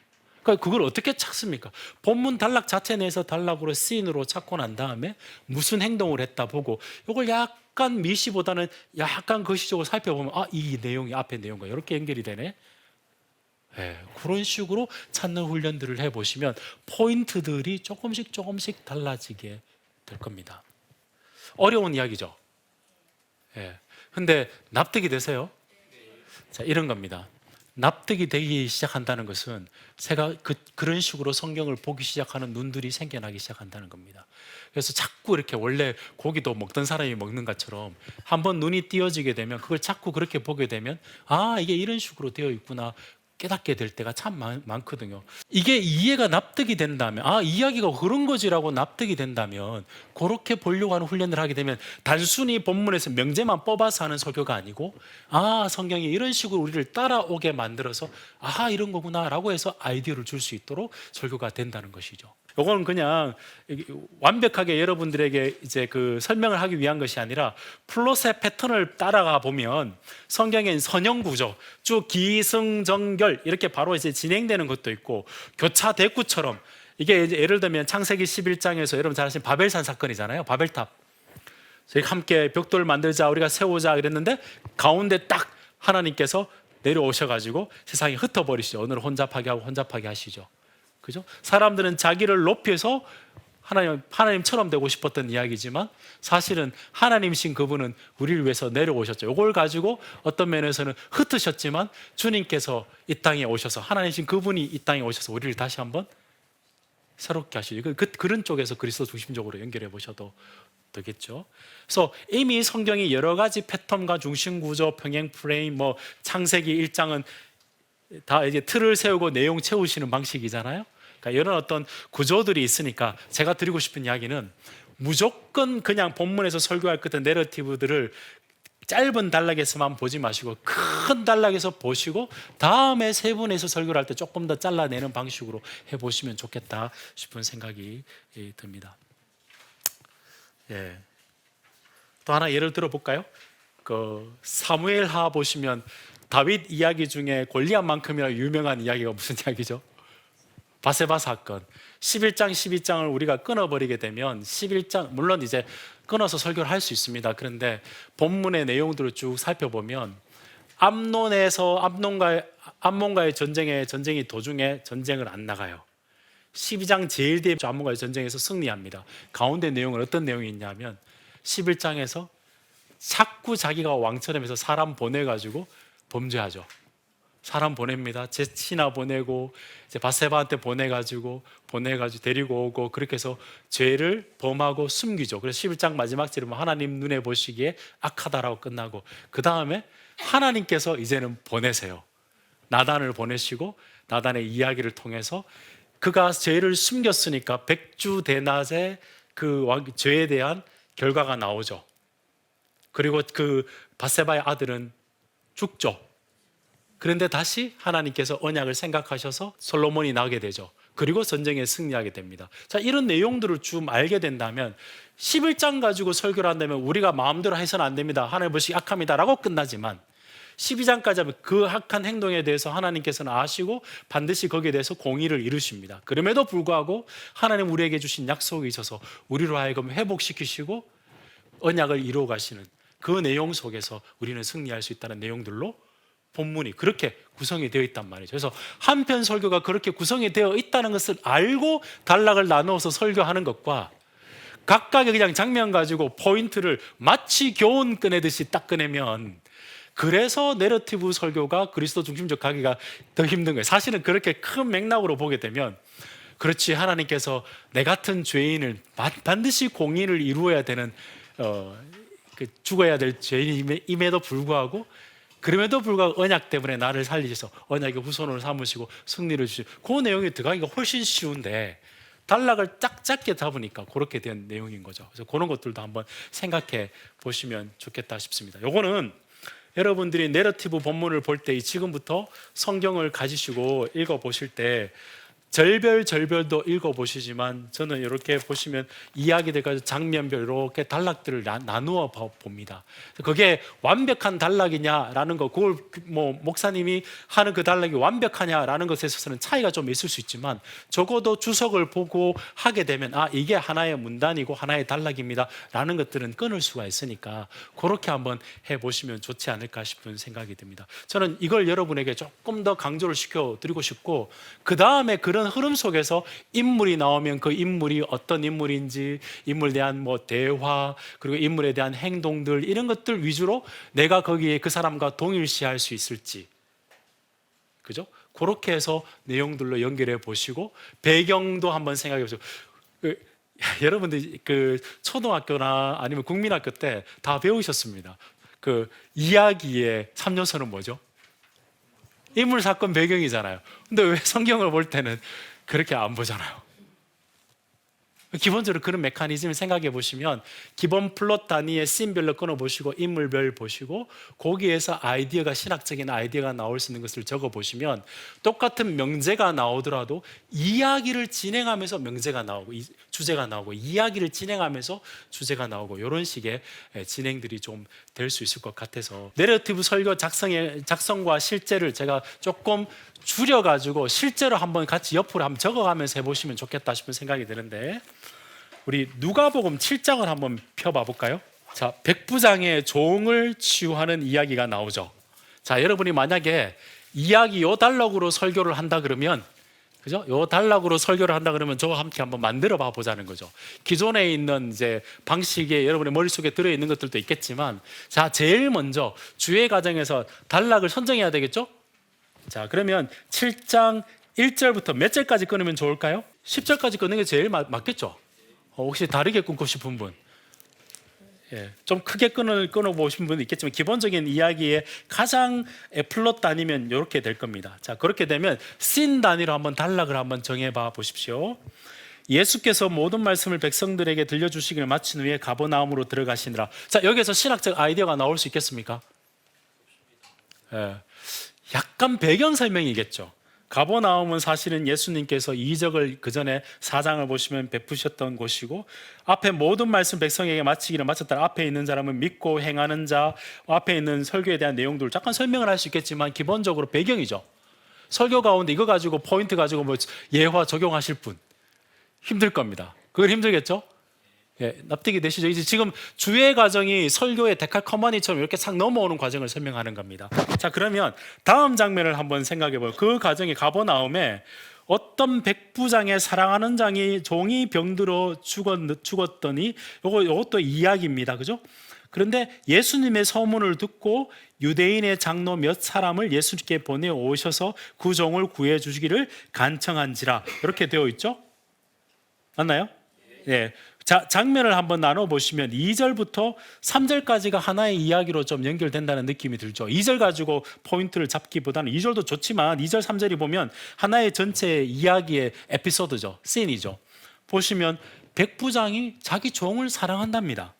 Speaker 1: 그러니까 그걸 어떻게 찾습니까? 본문 단락 자체 내에서 단락으로 씬으로 찾고 난 다음에 무슨 행동을 했다 보고 이걸 약간 미시보다는 약간 거시적으로 살펴보면 아, 이 내용이 앞에 내용과 이렇게 연결이 되네. 네, 그런 식으로 찾는 훈련들을 해보시면 포인트들이 조금씩 달라지게 될 겁니다. 어려운 이야기죠. 예. 근데 납득이 되세요? 자, 이런 겁니다. 납득이 되기 시작한다는 것은 제가 그런 식으로 성경을 보기 시작하는 눈들이 생겨나기 시작한다는 겁니다. 그래서 자꾸 이렇게 원래 고기도 먹던 사람이 먹는 것처럼 한번 눈이 띄어지게 되면 그걸 자꾸 그렇게 보게 되면 아, 이게 이런 식으로 되어 있구나 깨닫게 될 때가 참 많거든요. 이게 이해가 납득이 된다면 아, 이야기가 그런 거지라고 납득이 된다면 그렇게 보려고 하는 훈련을 하게 되면 단순히 본문에서 명제만 뽑아서 하는 설교가 아니고 아, 성경이 이런 식으로 우리를 따라오게 만들어서 아, 이런 거구나 라고 해서 아이디어를 줄 수 있도록 설교가 된다는 것이죠. 이거는 그냥 완벽하게 여러분들에게 이제 그 설명을 하기 위한 것이 아니라 플롯의 패턴을 따라가 보면 성경엔 선형 구조, 쭉 기승전결 이렇게 바로 이제 진행되는 것도 있고 교차 대구처럼 이게 이제 예를 들면 창세기 11장에서 여러분 잘 아시는 바벨산 사건이잖아요. 바벨탑. 저희 함께 벽돌을 만들자 우리가 세우자 이랬는데 가운데 딱 하나님께서 내려오셔가지고 세상이 흩어버리시죠. 오늘 혼잡하게 하고 혼잡하게 하시죠. 그죠? 사람들은 자기를 높여서 하나님처럼 되고 싶었던 이야기지만 사실은 하나님이신 그분은 우리를 위해서 내려오셨죠. 이걸 가지고 어떤 면에서는 흩으셨지만 주님께서 이 땅에 오셔서 하나님이신 그분이 이 땅에 오셔서 우리를 다시 한번 새롭게 하시죠. 그런 쪽에서 그리스도 중심적으로 연결해 보셔도 되겠죠. 그래서 이미 성경이 여러 가지 패턴과 중심 구조, 평행 프레임, 뭐 창세기 1장은 다 이제 틀을 세우고 내용 채우시는 방식이잖아요. 그러니까 이런 어떤 구조들이 있으니까 제가 드리고 싶은 이야기는 무조건 그냥 본문에서 설교할 것 같은 내러티브들을 짧은 단락에서만 보지 마시고 큰 단락에서 보시고 다음에 세 분에서 설교를 할 때 조금 더 잘라내는 방식으로 해보시면 좋겠다 싶은 생각이 듭니다. 예. 또 하나 예를 들어 볼까요? 그 사무엘하 보시면 다윗 이야기 중에 골리앗만큼이나 유명한 이야기가 무슨 이야기죠? 바세바 사건. 11장, 12장을 우리가 끊어버리게 되면 11장, 물론 이제 끊어서 설교를 할 수 있습니다. 그런데 본문의 내용들을 쭉 살펴보면 암몬과의 전쟁이 도중에 전쟁을 안 나가요. 12장 제일 뒤에 암몬과의 전쟁에서 승리합니다. 가운데 내용은 어떤 내용이 있냐면 11장에서 자꾸 자기가 왕처럼해서 사람 보내가지고 범죄하죠. 사람 보냅니다. 제치나 보내고 이제 바세바한테 보내가지고 데리고 오고 그렇게 해서 죄를 범하고 숨기죠. 그래서 11장 마지막 절에 하나님 눈에 보시기에 악하다라고 끝나고 그 다음에 하나님께서 이제는 보내세요. 나단을 보내시고 나단의 이야기를 통해서 그가 죄를 숨겼으니까 백주대낮에 그 죄에 대한 결과가 나오죠. 그리고 그 바세바의 아들은 죽죠. 그런데 다시 하나님께서 언약을 생각하셔서 솔로몬이 나게 되죠. 그리고 전쟁에 승리하게 됩니다. 자, 이런 내용들을 좀 알게 된다면 11장 가지고 설교를 한다면 우리가 마음대로 해서는 안 됩니다. 하나님 보시기 악합니다 라고 끝나지만 12장까지 하면 그 악한 행동에 대해서 하나님께서는 아시고 반드시 거기에 대해서 공의를 이루십니다. 그럼에도 불구하고 하나님 우리에게 주신 약속이 있어서 우리로 하여금 회복시키시고 언약을 이루어 가시는 그 내용 속에서 우리는 승리할 수 있다는 내용들로 본문이 그렇게 구성이 되어 있단 말이죠. 그래서 한편 설교가 그렇게 구성이 되어 있다는 것을 알고 단락을 나누어서 설교하는 것과 각각의 그냥 장면 가지고 포인트를 마치 교훈 꺼내듯이 딱 꺼내면 그래서 내러티브 설교가 그리스도 중심적 가기가 더 힘든 거예요. 사실은 그렇게 큰 맥락으로 보게 되면 그렇지, 하나님께서 내 같은 죄인을 반드시 공의를 이루어야 되는 죽어야 될 죄인임에도 불구하고, 그럼에도 불구하고 언약 때문에 나를 살리셔서 언약의 후손으로 삼으시고 승리를 주시고, 그 내용이 들어가기가 훨씬 쉬운데 단락을 짝 작게 잡으니까 그렇게 된 내용인 거죠. 그래서 그런 것들도 한번 생각해 보시면 좋겠다 싶습니다. 요거는 여러분들이 내러티브 본문을 볼 때 지금부터 성경을 가지시고 읽어 보실 때 절별도 읽어보시지만, 저는 이렇게 보시면 이야기들 가지고 장면별 이렇게 단락들을 나누어 봅니다. 그게 완벽한 단락이냐라는 거, 그걸 뭐 목사님이 하는 그 단락이 완벽하냐라는 것에 있어서는 차이가 좀 있을 수 있지만, 적어도 주석을 보고 하게 되면 이게 하나의 문단이고 하나의 단락입니다 라는 것들은 끊을 수가 있으니까 그렇게 한번 해보시면 좋지 않을까 싶은 생각이 듭니다. 저는 이걸 여러분에게 조금 더 강조를 시켜드리고 싶고, 그 다음에 그런 흐름 속에서 인물이 나오면 그 인물이 어떤 인물인지, 인물에 대한 뭐 대화, 그리고 인물에 대한 행동들, 이런 것들 위주로 내가 거기에 그 사람과 동일시할 수 있을지, 그죠? 그렇게 해서 내용들로 연결해 보시고 배경도 한번 생각해 보시고, 여러분들 그 초등학교나 아니면 국민학교 때 다 배우셨습니다. 그 이야기의 3요소는 뭐죠? 인물, 사건, 배경이잖아요. 근데 왜 성경을 볼 때는 그렇게 안 보잖아요? 기본적으로 그런 메커니즘을 생각해 보시면, 기본 플롯 단위의 씬별로 끊어보시고 인물별 보시고, 거기에서 아이디어가, 신학적인 아이디어가 나올 수 있는 것을 적어 보시면, 똑같은 명제가 나오더라도 이야기를 진행하면서 명제가 나오고 주제가 나오고, 이야기를 진행하면서 주제가 나오고, 이런 식의 진행들이 좀 될 수 있을 것 같아서, 내러티브 설교 작성과 실제를 제가 조금 줄여가지고 실제로 한번 같이 옆으로 한번 적어가면서 해보시면 좋겠다 싶은 생각이 드는데, 우리 누가복음 7장을 한번 펴봐 볼까요? 자, 백부장의 종을 치유하는 이야기가 나오죠. 자, 여러분이 만약에 이야기 요 단락으로 설교를 한다 그러면, 그죠? 요 단락으로 설교를 한다 그러면 저와 함께 한번 만들어 봐 보자는 거죠. 기존에 있는 이제 방식에 여러분의 머릿속에 들어 있는 것들도 있겠지만, 자, 제일 먼저 주의 과정에서 단락을 선정해야 되겠죠? 자, 그러면 7장 1절부터 몇 절까지 끊으면 좋을까요? 10절까지 끊는 게 제일 맞겠죠? 혹시 다르게 끊고 싶은 분? 좀 크게 끊어보신 분도 있겠지만, 기본적인 이야기의 가장 플롯 단위면 이렇게 될 겁니다. 자, 그렇게 되면 씬 단위로 한번 단락을 한번 정해봐 보십시오. 예수께서 모든 말씀을 백성들에게 들려주시기를 마친 후에 가버나움으로 들어가시니라. 자, 여기서 신학적 아이디어가 나올 수 있겠습니까? 약간 배경 설명이겠죠. 가버나움은 사실은 예수님께서 이적을 그 전에 4장을 보시면 베푸셨던 곳이고, 앞에 모든 말씀 백성에게 마치기를 마쳤다. 앞에 있는 사람은 믿고 행하는 자, 앞에 있는 설교에 대한 내용들을 잠깐 설명을 할 수 있겠지만, 기본적으로 배경이죠. 설교 가운데 이거 가지고 포인트 가지고 뭐 예화 적용하실 분 힘들 겁니다. 그건 힘들겠죠? 납득이 되시죠? 이제 지금 주의 과정이 설교의 데칼커마니처럼 이렇게 싹 넘어오는 과정을 설명하는 겁니다. 자, 그러면 다음 장면을 한번 생각해 봐요. 그 과정이 가버나움에 어떤 백부장의 사랑하는 종이 병들어 죽었더니, 요것도 이야기입니다. 그죠? 그런데 예수님의 소문을 듣고 유대인의 장로 몇 사람을 예수님께 보내오셔서 그 종을 구해 주시기를 간청한지라, 이렇게 되어 있죠? 맞나요? 자, 장면을 한번 나눠보시면 2절부터 3절까지가 하나의 이야기로 좀 연결된다는 느낌이 들죠. 2절 가지고 포인트를 잡기보다는 2절도 좋지만 2절, 3절이 보면 하나의 전체 이야기의 에피소드죠. 씬이죠. 보시면 백부장이 자기 종을 사랑한답니다.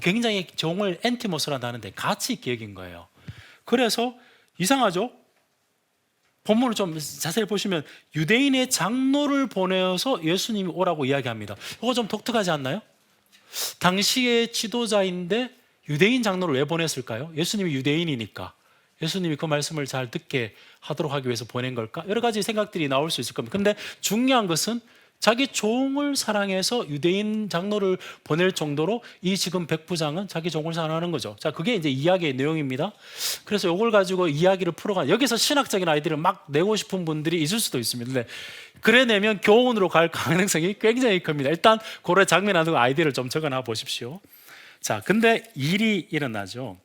Speaker 1: 굉장히 종을 엔티모스라 하는데 가치 있게 여긴 거예요. 그래서 이상하죠? 본문을 좀 자세히 보시면 유대인의 장로를 보내어서 예수님이 오라고 이야기합니다. 이거 좀 독특하지 않나요? 당시의 지도자인데 유대인 장로를 왜 보냈을까요? 예수님이 유대인이니까. 예수님이 그 말씀을 잘 듣게 하도록 하기 위해서 보낸 걸까? 여러 가지 생각들이 나올 수 있을 겁니다. 근데 중요한 것은 자기 종을 사랑해서 유대인 장로를 보낼 정도로 이 지금 백부장은 자기 종을 사랑하는 거죠. 자, 그게 이제 이야기의 내용입니다. 그래서 이걸 가지고 이야기를 풀어가, 여기서 신학적인 아이디어를 막 내고 싶은 분들이 있을 수도 있습니다. 근데 그래 내면 교훈으로 갈 가능성이 굉장히 큽니다. 일단 그런 장면 하고 아이디어를 좀 적어놔 보십시오. 자, 근데 일이 일어나죠.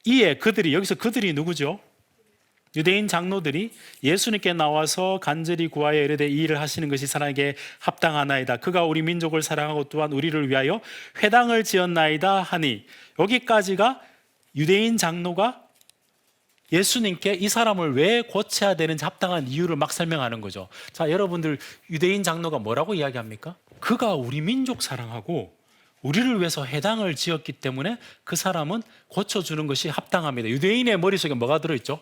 Speaker 1: 이에 그들이, 여기서 그들이 누구죠? 유대인 장로들이 예수님께 나와서 간절히 구하여 이르되 이 일을 하시는 것이 사람에게 합당하나이다. 그가 우리 민족을 사랑하고 또한 우리를 위하여 회당을 지었나이다 하니, 여기까지가 유대인 장로가 예수님께 이 사람을 왜 고쳐야 되는지 합당한 이유를 막 설명하는 거죠. 자, 여러분들, 유대인 장로가 뭐라고 이야기합니까? 그가 우리 민족 사랑하고 우리를 위해서 회당을 지었기 때문에 그 사람은 고쳐주는 것이 합당합니다. 유대인의 머릿속에 뭐가 들어있죠?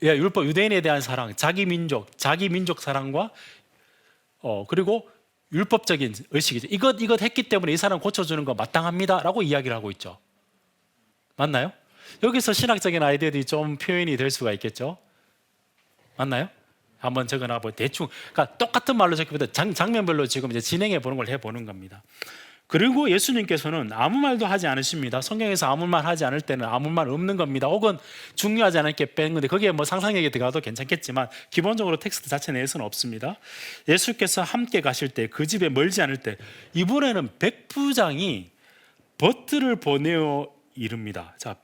Speaker 1: 율법, 유대인에 대한 사랑, 자기 민족 사랑과 그리고 율법적인 의식이죠. 이것 했기 때문에 이 사람 고쳐주는 거 마땅합니다라고 이야기를 하고 있죠. 맞나요? 여기서 신학적인 아이디어들이 좀 표현이 될 수가 있겠죠. 맞나요? 한번 적어놔보 대충, 그러니까 똑같은 말로 적혀도 장면별로 지금 이제 진행해 보는 걸 해보는 겁니다. 그리고 예수님께서는 아무 말도 하지 않으십니다. 성경에서 아무 말 하지 않을 때는 아무 말 없는 겁니다. 혹은 중요하지 않게 뺀 건데, 거기에 뭐 상상력이 들어가도 괜찮겠지만 기본적으로 텍스트 자체 내에서는 없습니다. 예수께서 함께 가실 때, 그 집에 멀지 않을 때, 이번에는 백부장이 버트를 보내어 이릅니다. 자,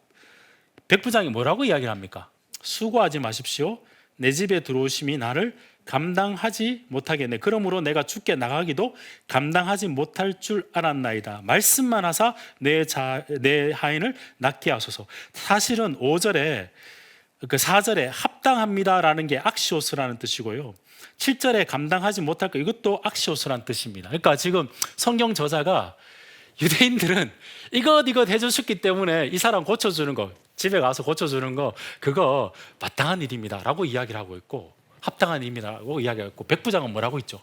Speaker 1: 백부장이 뭐라고 이야기를 합니까? 수고하지 마십시오. 내 집에 들어오심이 나를 감당하지 못하겠네. 그러므로 내가 주께 나가기도 감당하지 못할 줄 알았나이다. 말씀만 하사 내 하인을 낫게 하소서. 사실은 5절에 그 4절에 합당합니다라는 게 악시오스라는 뜻이고요, 7절에 감당하지 못할 것, 이것도 악시오스라는 뜻입니다. 그러니까 지금 성경 저자가 유대인들은 이것 해주셨기 때문에 이 사람 고쳐주는 거, 집에 가서 고쳐주는 거, 그거 마땅한 일입니다 라고 이야기를 하고 있고, 합당한 일입니다라고 이야기하고 있고, 백부장은 뭐라고 있죠?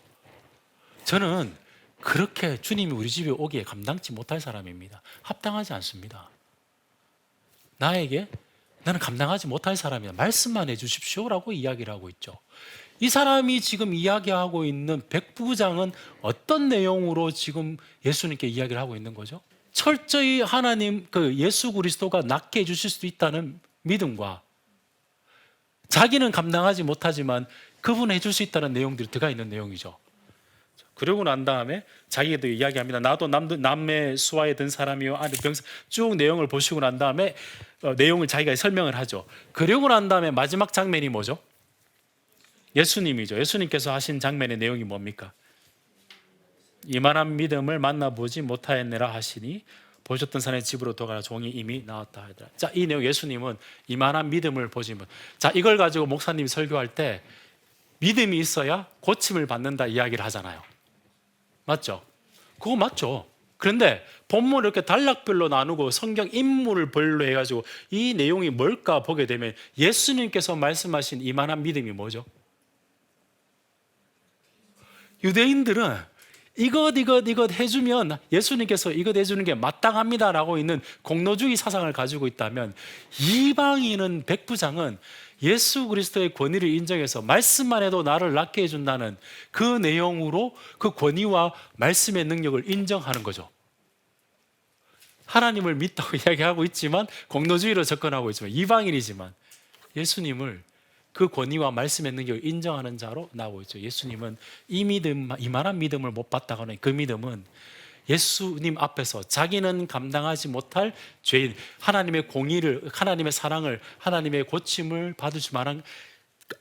Speaker 1: 저는 그렇게 주님이 우리 집에 오기에 감당치 못할 사람입니다. 합당하지 않습니다. 나는 감당하지 못할 사람이다. 말씀만 해주십시오라고 이야기를 하고 있죠. 이 사람이 지금 이야기하고 있는 백부장은 어떤 내용으로 지금 예수님께 이야기를 하고 있는 거죠? 철저히 하나님, 예수 그리스도가 낫게 해주실 수 있다는 믿음과 자기는 감당하지 못하지만 그분은 해줄 수 있다는 내용들이 들어가 있는 내용이죠. 그러고 난 다음에 자기도 이야기합니다. 나도 남의 수하에 든 사람이요, 쭉 내용을 보시고 난 다음에 내용을 자기가 설명을 하죠. 그러고 난 다음에 마지막 장면이 뭐죠? 예수님이죠. 예수님께서 하신 장면의 내용이 뭡니까? 이만한 믿음을 만나보지 못하였느라 하시니 보셨던 사람의 집으로 돌아가 종이 이미 나왔다 하더라. 자, 이 내용, 예수님은 이만한 믿음을 보지 못. 자, 이걸 가지고 목사님이 설교할 때 믿음이 있어야 고침을 받는다 이야기를 하잖아요. 맞죠? 그거 맞죠? 그런데 본문을 이렇게 단락별로 나누고 성경 인물을 별로 해가지고 이 내용이 뭘까 보게 되면 예수님께서 말씀하신 이만한 믿음이 뭐죠? 유대인들은 이것 해주면, 예수님께서 이것 해주는 게 마땅합니다라고 있는 공로주의 사상을 가지고 있다면, 이방인은, 백부장은 예수 그리스도의 권위를 인정해서 말씀만 해도 나를 낫게 해준다는 그 내용으로 그 권위와 말씀의 능력을 인정하는 거죠. 하나님을 믿다고 이야기하고 있지만, 공로주의로 접근하고 있지만, 이방인이지만 예수님을 그 권위와 말씀의 능력을 인정하는 자로 나오고 있죠. 예수님은 이만한 믿음을 못 받다가는, 그 믿음은 예수님 앞에서 자기는 감당하지 못할 죄인, 하나님의 공의를, 하나님의 사랑을, 하나님의 고침을 받을 만한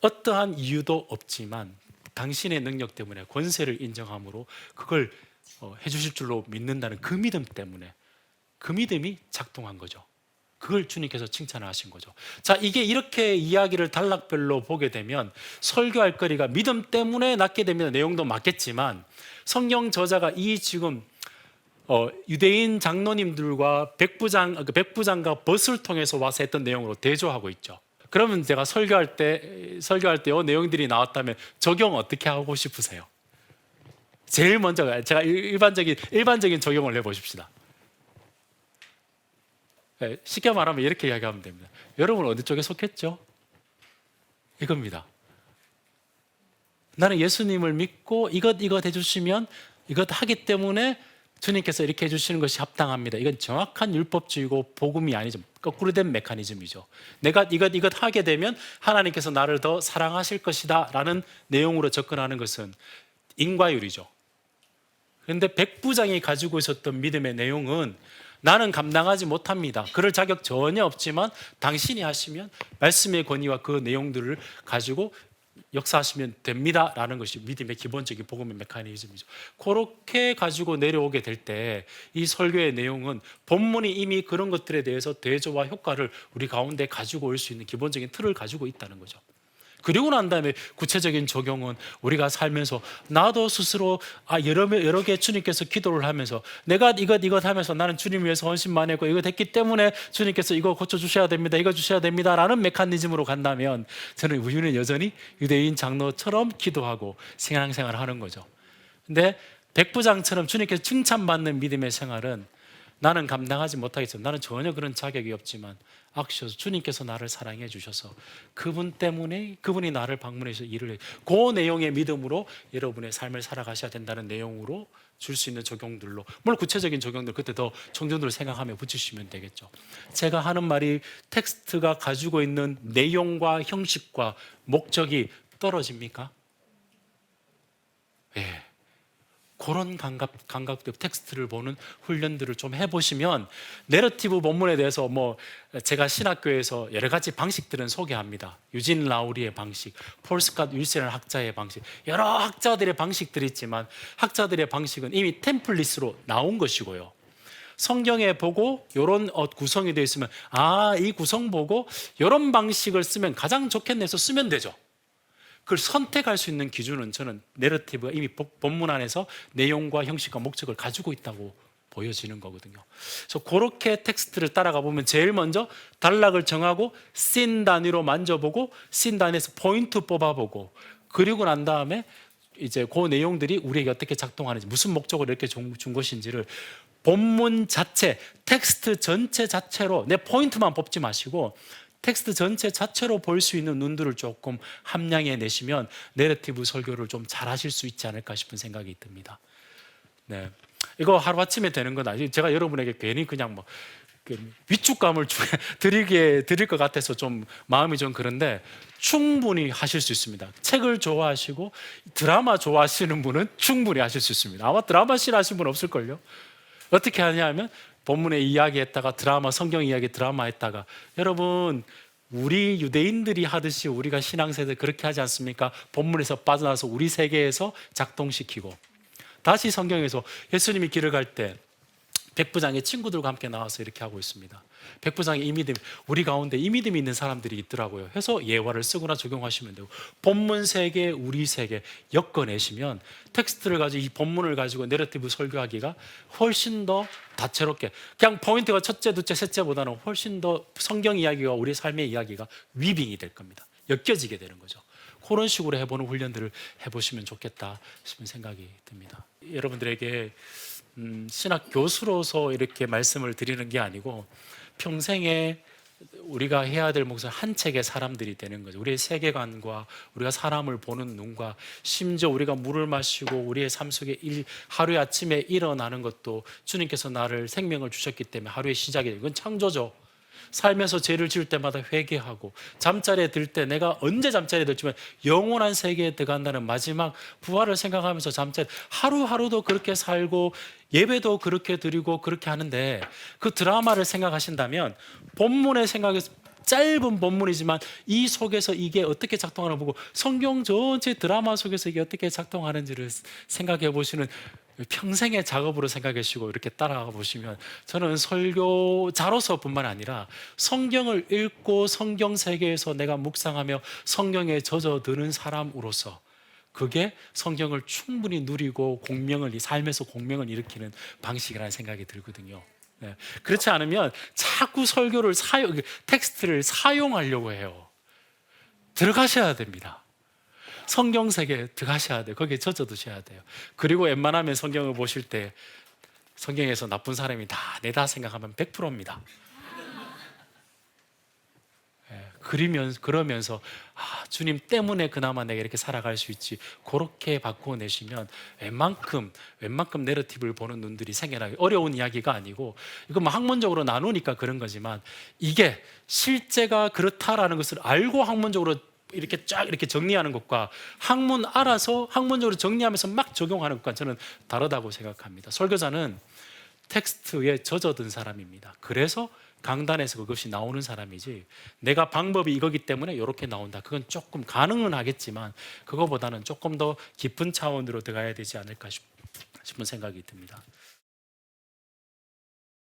Speaker 1: 어떠한 이유도 없지만 당신의 능력 때문에 권세를 인정함으로 그걸 해주실 줄로 믿는다는 그 믿음 때문에, 그 믿음이 작동한 거죠. 그걸 주님께서 칭찬을 하신 거죠. 자, 이게 이렇게 이야기를 단락별로 보게 되면 설교할 거리가 믿음 때문에 낫게 되면 내용도 맞겠지만, 성경 저자가 이 지금 유대인 장로님들과 백부장과 벗을 통해서 와서 했던 내용으로 대조하고 있죠. 그러면 제가 설교할 때 이 내용들이 나왔다면 적용 어떻게 하고 싶으세요? 제일 먼저 제가 일반적인 적용을 해보십시다. 쉽게 말하면 이렇게 이야기하면 됩니다. 여러분 어디 쪽에 속했죠? 이겁니다. 나는 예수님을 믿고 이것 해주시면, 이것 하기 때문에 주님께서 이렇게 해주시는 것이 합당합니다. 이건 정확한 율법주의고 복음이 아니죠. 거꾸로 된 메커니즘이죠. 내가 이것 하게 되면 하나님께서 나를 더 사랑하실 것이다 라는 내용으로 접근하는 것은 인과율이죠. 그런데 백부장이 가지고 있었던 믿음의 내용은 나는 감당하지 못합니다. 그럴 자격 전혀 없지만 당신이 하시면 말씀의 권위와 그 내용들을 가지고 역사하시면 됩니다라는 것이 믿음의 기본적인 복음의 메커니즘이죠. 그렇게 가지고 내려오게 될 때 이 설교의 내용은 본문이 이미 그런 것들에 대해서 대조와 효과를 우리 가운데 가지고 올 수 있는 기본적인 틀을 가지고 있다는 거죠. 그리고 난 다음에 구체적인 적용은 우리가 살면서 나도 스스로 여러 개 주님께서 기도를 하면서 내가 이것 하면서 나는 주님 위해서 헌신 많이 했고 이거 됐기 때문에 주님께서 이거 고쳐주셔야 됩니다, 이거 주셔야 됩니다 라는 메커니즘으로 간다면 저는 우리는 여전히 유대인 장로처럼 기도하고 신앙생활을 하는 거죠. 근데 백부장처럼 주님께서 칭찬받는 믿음의 생활은 나는 감당하지 못하겠지만, 나는 전혀 그런 자격이 없지만 악셔서 주님께서 나를 사랑해 주셔서 그분 때문에 그분이 나를 방문해서 일을 해, 그 내용의 믿음으로 여러분의 삶을 살아가셔야 된다는 내용으로 줄 수 있는 적용들로, 물론 구체적인 적용들 그때 더 청중들을 생각하며 붙이시면 되겠죠. 제가 하는 말이 텍스트가 가지고 있는 내용과 형식과 목적이 떨어집니까? 예. 그런 감각들, 텍스트를 보는 훈련들을 좀 해보시면 내러티브 본문에 대해서 제가 신학교에서 여러 가지 방식들은 소개합니다. 유진 라우리의 방식, 폴 스캇 윌슨이라는 학자의 방식, 여러 학자들의 방식들이 있지만 학자들의 방식은 이미 템플릿으로 나온 것이고요. 성경에 보고 이런 구성이 되어 있으면 이 구성 보고 이런 방식을 쓰면 가장 좋겠네 해서 쓰면 되죠. 그걸 선택할 수 있는 기준은 저는 내러티브가 이미 본문 안에서 내용과 형식과 목적을 가지고 있다고 보여지는 거거든요. 그래서 그렇게 텍스트를 따라가 보면 제일 먼저 단락을 정하고 씬 단위로 만져보고 씬 단위에서 포인트 뽑아보고, 그리고 난 다음에 이제 그 내용들이 우리에게 어떻게 작동하는지, 무슨 목적으로 이렇게 준 것인지를 본문 자체, 텍스트 전체 자체로 내 포인트만 뽑지 마시고 텍스트 전체 자체로 볼 수 있는 눈들을 조금 함량해 내시면 내러티브 설교를 좀 잘하실 수 있지 않을까 싶은 생각이 듭니다. 네, 이거 하루아침에 되는 건 아니에요. 제가 여러분에게 괜히 그냥 위축감을 드릴 것 같아서 좀 마음이 좀 그런데 충분히 하실 수 있습니다. 책을 좋아하시고 드라마 좋아하시는 분은 충분히 하실 수 있습니다. 아마 드라마 싫어하시는 분 없을걸요. 어떻게 하냐면 본문에 이야기했다가 성경 이야기 드라마 했다가, 여러분 우리 유대인들이 하듯이 우리가 신앙생활 그렇게 하지 않습니까? 본문에서 빠져나와서 우리 세계에서 작동시키고 다시 성경에서 예수님이 길을 갈 때 백부장의 친구들과 함께 나와서 이렇게 하고 있습니다. 백부장의 이 믿음, 우리 가운데 이 믿음이 있는 사람들이 있더라고요. 해서 예화를 쓰거나 적용하시면 되고, 본문 세계, 우리 세계 엮어내시면 텍스트를 가지고 이 본문을 가지고 내러티브 설교하기가 훨씬 더 다채롭게, 그냥 포인트가 첫째, 둘째, 셋째보다는 훨씬 더 성경 이야기와 우리 삶의 이야기가 위빙이 될 겁니다. 엮여지게 되는 거죠. 그런 식으로 해보는 훈련들을 해보시면 좋겠다 싶은 생각이 듭니다. 여러분들에게 신학 교수로서 이렇게 말씀을 드리는 게 아니고 평생에 우리가 해야 될 몫은 한 책의 사람들이 되는 거죠. 우리의 세계관과 우리가 사람을 보는 눈과, 심지어 우리가 물을 마시고 우리의 삶 속에 하루에 아침에 일어나는 것도 주님께서 나를 생명을 주셨기 때문에 하루의 시작이에요. 이건 창조죠. 살면서 죄를 지을 때마다 회개하고, 잠자리에 들 때 내가 언제 잠자리에 들지만 영원한 세계에 들어간다는 마지막 부활을 생각하면서 잠자리, 하루하루도 그렇게 살고 예배도 그렇게 드리고 그렇게 하는데, 그 드라마를 생각하신다면 본문의 생각에서 짧은 본문이지만 이 속에서 이게 어떻게 작동하는 보고 성경 전체 드라마 속에서 이게 어떻게 작동하는지를 생각해 보시는 평생의 작업으로 생각하시고 이렇게 따라가 보시면, 저는 설교자로서뿐만 아니라 성경을 읽고 성경 세계에서 내가 묵상하며 성경에 젖어드는 사람으로서 그게 성경을 충분히 누리고 삶에서 공명을 일으키는 방식이라는 생각이 들거든요. 네. 그렇지 않으면 자꾸 텍스트를 사용하려고 해요. 들어가셔야 됩니다. 성경 세계에 들어가셔야 돼요. 거기에 젖어드셔야 돼요. 그리고 웬만하면 성경을 보실 때 성경에서 나쁜 사람이 다 내다 생각하면 100%입니다. 그러면서 주님 때문에 그나마 내가 이렇게 살아갈 수 있지, 그렇게 바꿔내시면 웬만큼 내러티브를 보는 눈들이 생겨나기 어려운 이야기가 아니고, 이건 학문적으로 나누니까 그런 거지만 이게 실제가 그렇다라는 것을 알고 학문적으로 이렇게 쫙 이렇게 정리하는 것과 학문 알아서 학문적으로 정리하면서 막 적용하는 것과 저는 다르다고 생각합니다. 설교자는 텍스트에 젖어든 사람입니다. 그래서 강단에서 그것이 나오는 사람이지, 내가 방법이 이거기 때문에 이렇게 나온다, 그건 조금 가능은 하겠지만 그거보다는 조금 더 깊은 차원으로 들어가야 되지 않을까 싶은 생각이 듭니다.